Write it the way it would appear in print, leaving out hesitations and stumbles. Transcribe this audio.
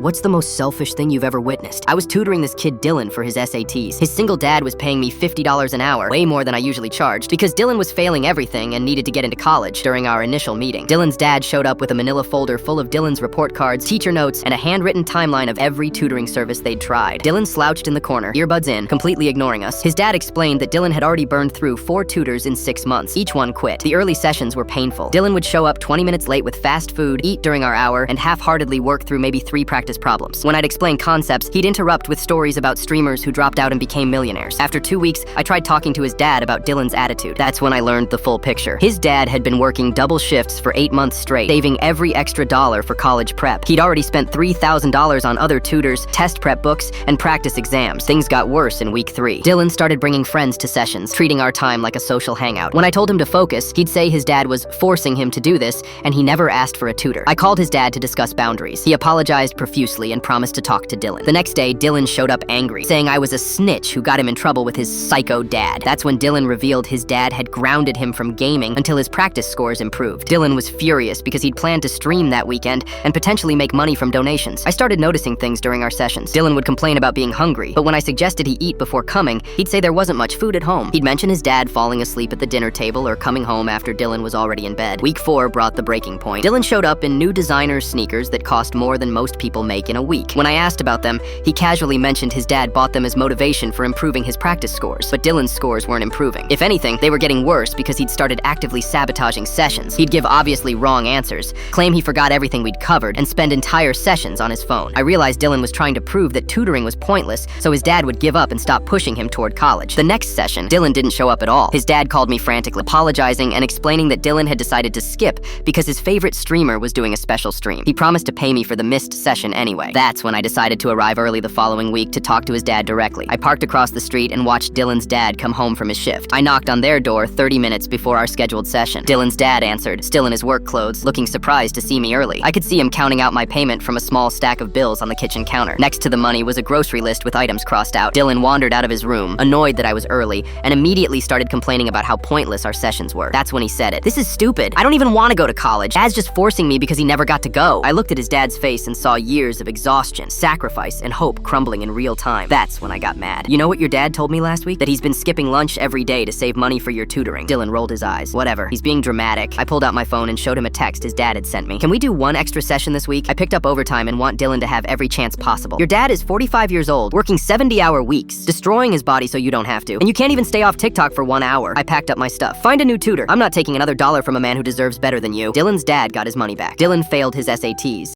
What's the most selfish thing you've ever witnessed? I was tutoring this kid Dylan for his SATs. His single dad was paying me $50 an hour, way more than I usually charged, because Dylan was failing everything and needed to get into college. During our initial meeting, Dylan's dad showed up with a manila folder full of Dylan's report cards, teacher notes, and a handwritten timeline of every tutoring service they'd tried. Dylan slouched in the corner, earbuds in, completely ignoring us. His dad explained that Dylan had already burned through 4 tutors in 6 months. Each one quit. The early sessions were painful. Dylan would show up 20 minutes late with fast food, eat during our hour, and half-heartedly work through maybe 3 practice problems. When I'd explain concepts, he'd interrupt with stories about streamers who dropped out and became millionaires. After 2 weeks, I tried talking to his dad about Dylan's attitude. That's when I learned the full picture. His dad had been working double shifts for 8 months straight, saving every extra dollar for college prep. He'd already spent $3,000 on other tutors, test prep books, and practice exams. Things got worse in week 3. Dylan started bringing friends to sessions, treating our time like a social hangout. When I told him to focus, he'd say his dad was forcing him to do this, and he never asked for a tutor. I called his dad to discuss boundaries. He apologized profusely and promised to talk to Dylan. The next day, Dylan showed up angry, saying I was a snitch who got him in trouble with his psycho dad. That's when Dylan revealed his dad had grounded him from gaming until his practice scores improved. Dylan was furious because he'd planned to stream that weekend and potentially make money from donations. I started noticing things during our sessions. Dylan would complain about being hungry, but when I suggested he eat before coming, he'd say there wasn't much food at home. He'd mention his dad falling asleep at the dinner table or coming home after Dylan was already in bed. Week 4 brought the breaking point. Dylan showed up in new designer sneakers that cost more than most people make in a week. When I asked about them, he casually mentioned his dad bought them as motivation for improving his practice scores. But Dylan's scores weren't improving. If anything, they were getting worse because he'd started actively sabotaging sessions. He'd give obviously wrong answers, claim he forgot everything we'd covered, and spend entire sessions on his phone. I realized Dylan was trying to prove that tutoring was pointless, so his dad would give up and stop pushing him toward college. The next session, Dylan didn't show up at all. His dad called me frantically, apologizing and explaining that Dylan had decided to skip because his favorite streamer was doing a special stream. He promised to pay me for the missed session anyway. That's when I decided to arrive early the following week to talk to his dad directly. I parked across the street and watched Dylan's dad come home from his shift. I knocked on their door 30 minutes before our scheduled session. Dylan's dad answered, still in his work clothes, looking surprised to see me early. I could see him counting out my payment from a small stack of bills on the kitchen counter. Next to the money was a grocery list with items crossed out. Dylan wandered out of his room, annoyed that I was early, and immediately started complaining about how pointless our sessions were. That's when he said it. This is stupid. I don't even want to go to college. Dad's just forcing me because he never got to go. I looked at his dad's face and saw years of exhaustion, sacrifice, and hope crumbling in real time. That's when I got mad. You know what your dad told me last week? That he's been skipping lunch every day to save money for your tutoring. Dylan rolled his eyes. Whatever. He's being dramatic. I pulled out my phone and showed him a text his dad had sent me. Can we do 1 extra session this week? I picked up overtime and want Dylan to have every chance possible. Your dad is 45 years old, working 70-hour weeks, destroying his body so you don't have to. And you can't even stay off TikTok for 1 hour. I packed up my stuff. Find a new tutor. I'm not taking another dollar from a man who deserves better than you. Dylan's dad got his money back. Dylan failed his SATs.